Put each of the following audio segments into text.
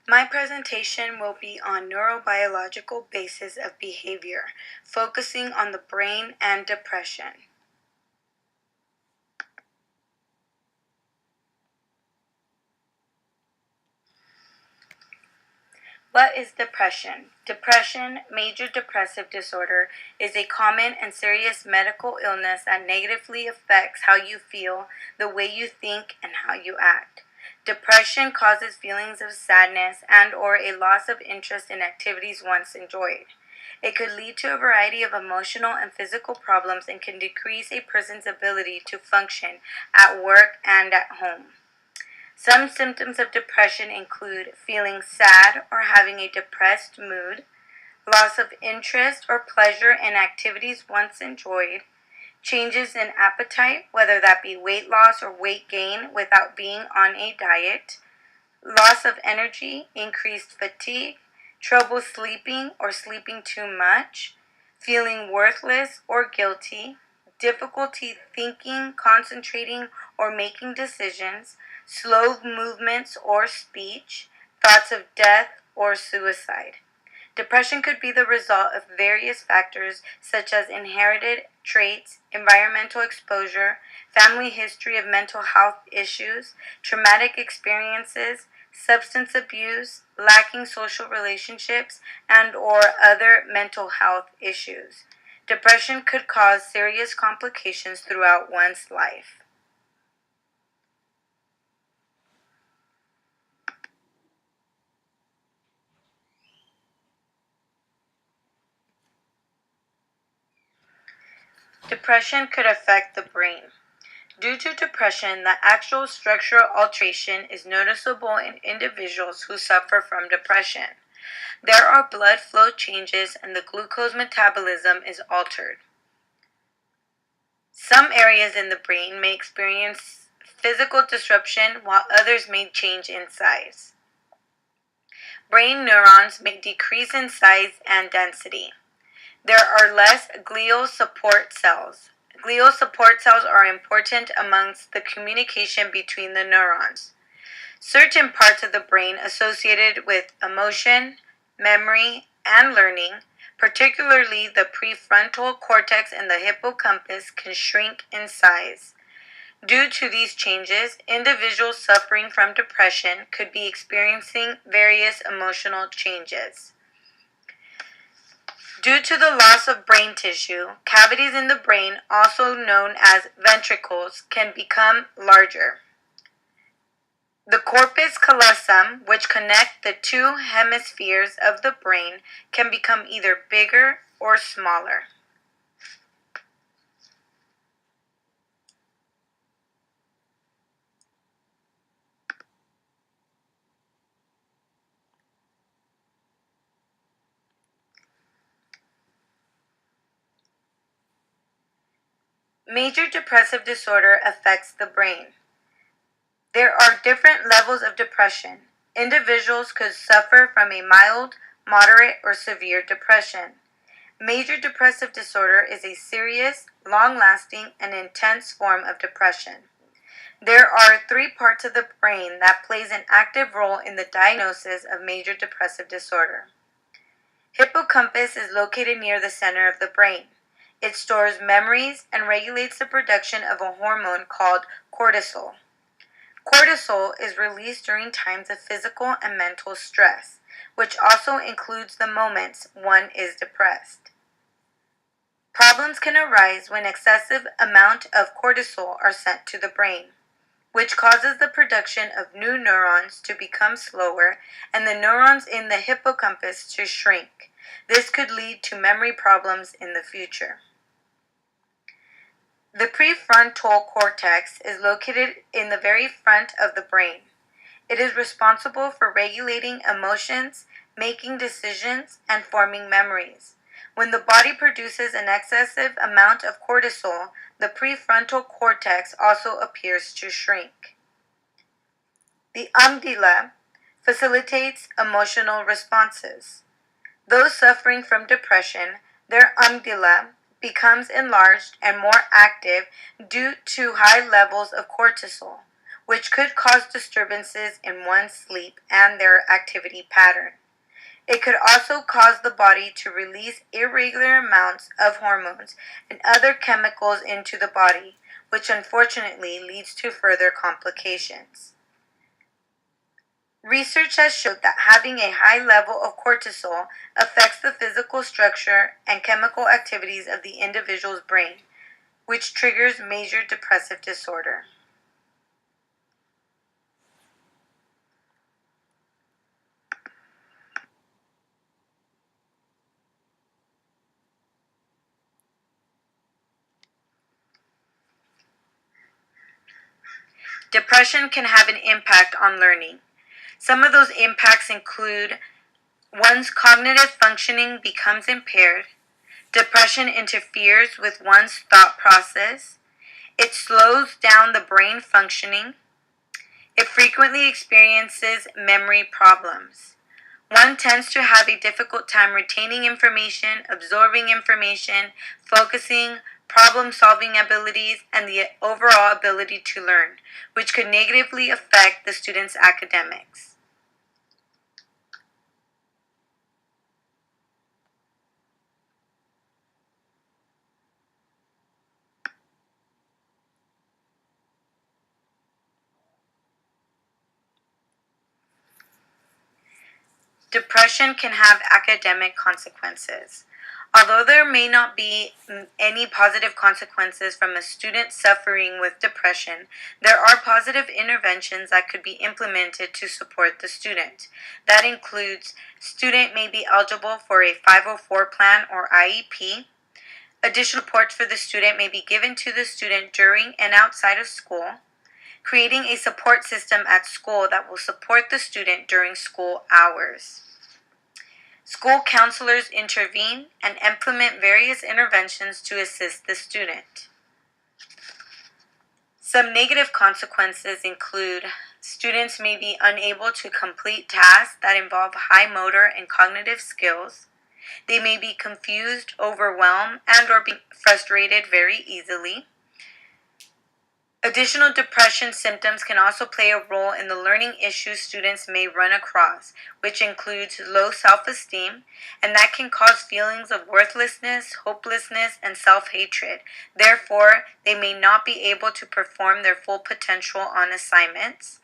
My presentation will be on neurobiological basis of behavior, focusing on the brain and depression. What is depression? Depression, major depressive disorder, is a common and serious medical illness that negatively affects how you feel, the way you think, and how you act. Depression causes feelings of sadness and or a loss of interest in activities once enjoyed. It could lead to a variety of emotional and physical problems and can decrease a person's ability to function at work and at home. Some symptoms of depression include feeling sad or having a depressed mood, loss of interest or pleasure in activities once enjoyed, changes in appetite, whether that be weight loss or weight gain without being on a diet, loss of energy, increased fatigue, trouble sleeping or sleeping too much, feeling worthless or guilty, difficulty thinking, concentrating, or making decisions, slow movements or speech, thoughts of death or suicide. Depression could be the result of various factors such as inherited traits, environmental exposure, family history of mental health issues, traumatic experiences, substance abuse, lacking social relationships, and or other mental health issues. Depression could cause serious complications throughout one's life. Depression could affect the brain. Due to depression, the actual structural alteration is noticeable in individuals who suffer from depression. There are blood flow changes and the glucose metabolism is altered. Some areas in the brain may experience physical disruption while others may change in size. Brain neurons may decrease in size and density. There are less glial support cells. Glial support cells are important amongst the communication between the neurons. Certain parts of the brain associated with emotion, memory, and learning, particularly the prefrontal cortex and the hippocampus, can shrink in size. Due to these changes, individuals suffering from depression could be experiencing various emotional changes. Due to the loss of brain tissue, cavities in the brain, also known as ventricles, can become larger. The corpus callosum, which connect the two hemispheres of the brain, can become either bigger or smaller. Major depressive disorder affects the brain. There are different levels of depression. Individuals could suffer from a mild, moderate, or severe depression. Major depressive disorder is a serious, long-lasting, and intense form of depression. There are 3 parts of the brain that plays an active role in the diagnosis of major depressive disorder. Hippocampus is located near the center of the brain. It stores memories and regulates the production of a hormone called cortisol. Cortisol is released during times of physical and mental stress, which also includes the moments one is depressed. Problems can arise when excessive amount of cortisol are sent to the brain, which causes the production of new neurons to become slower and the neurons in the hippocampus to shrink. This could lead to memory problems in the future. The prefrontal cortex is located in the very front of the brain. It is responsible for regulating emotions, making decisions, and forming memories. When the body produces an excessive amount of cortisol, the prefrontal cortex also appears to shrink. The amygdala facilitates emotional responses. Those suffering from depression, their amygdala becomes enlarged and more active due to high levels of cortisol, which could cause disturbances in one's sleep and their activity pattern. It could also cause the body to release irregular amounts of hormones and other chemicals into the body, which unfortunately leads to further complications. Research has showed that having a high level of cortisol affects the physical structure and chemical activities of the individual's brain, which triggers major depressive disorder. Depression can have an impact on learning. Some of those impacts include one's cognitive functioning becomes impaired, depression interferes with one's thought process, it slows down the brain functioning, it frequently experiences memory problems. One tends to have a difficult time retaining information, absorbing information, focusing, problem solving abilities, and the overall ability to learn, which could negatively affect the student's academics. Depression can have academic consequences. Although there may not be any positive consequences from a student suffering with depression, there are positive interventions that could be implemented to support the student. That includes student may be eligible for a 504 plan or IEP. Additional supports for the student may be given to the student during and outside of school. Creating a support system at school that will support the student during school hours. School counselors intervene and implement various interventions to assist the student. Some negative consequences include students may be unable to complete tasks that involve high motor and cognitive skills. They may be confused, overwhelmed, and or be frustrated very easily. Additional depression symptoms can also play a role in the learning issues students may run across, which includes low self-esteem, and that can cause feelings of worthlessness, hopelessness, and self-hatred. Therefore, they may not be able to perform their full potential on assignments.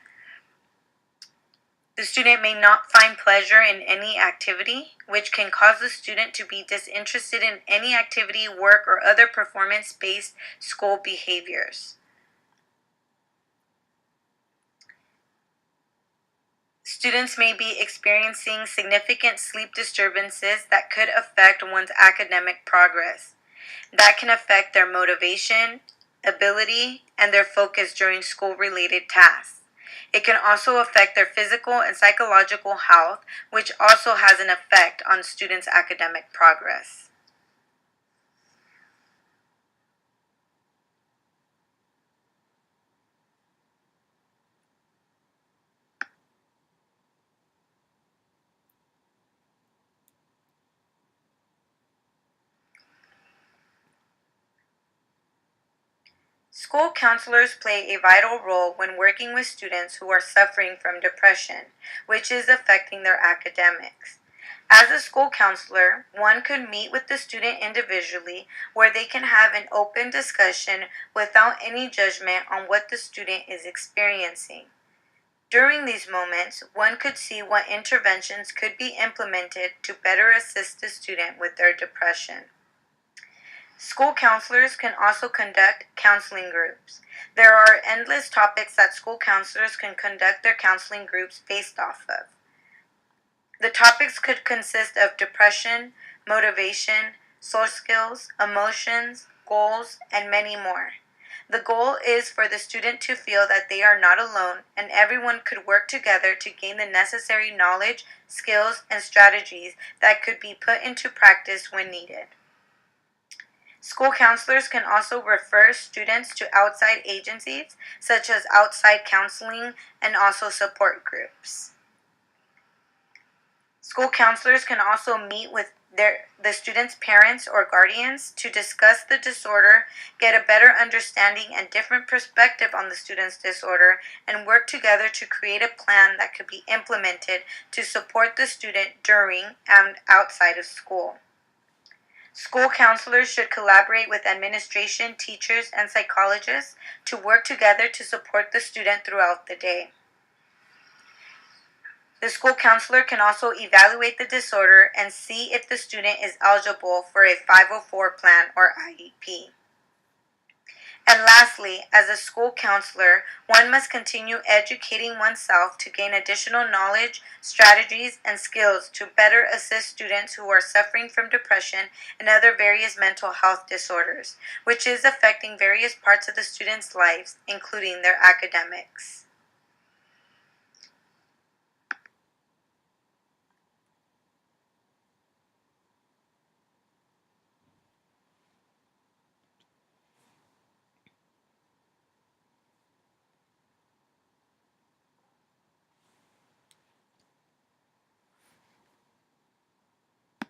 The student may not find pleasure in any activity, which can cause the student to be disinterested in any activity, work, or other performance-based school behaviors. Students may be experiencing significant sleep disturbances that could affect one's academic progress. That can affect their motivation, ability, and their focus during school-related tasks. It can also affect their physical and psychological health, which also has an effect on students' academic progress. School counselors play a vital role when working with students who are suffering from depression, which is affecting their academics. As a school counselor, one could meet with the student individually where they can have an open discussion without any judgment on what the student is experiencing. During these moments, one could see what interventions could be implemented to better assist the student with their depression. School counselors can also conduct counseling groups. There are endless topics that school counselors can conduct their counseling groups based off of. The topics could consist of depression, motivation, social skills, emotions, goals, and many more. The goal is for the student to feel that they are not alone and everyone could work together to gain the necessary knowledge, skills, and strategies that could be put into practice when needed. School counselors can also refer students to outside agencies, such as outside counseling and also support groups. School counselors can also meet with the student's parents or guardians to discuss the disorder, get a better understanding and different perspective on the student's disorder, and work together to create a plan that could be implemented to support the student during and outside of school. School counselors should collaborate with administration, teachers, and psychologists to work together to support the student throughout the day. The school counselor can also evaluate the disorder and see if the student is eligible for a 504 plan or IEP. And lastly, as a school counselor, one must continue educating oneself to gain additional knowledge, strategies, and skills to better assist students who are suffering from depression and other various mental health disorders, which is affecting various parts of the students' lives, including their academics.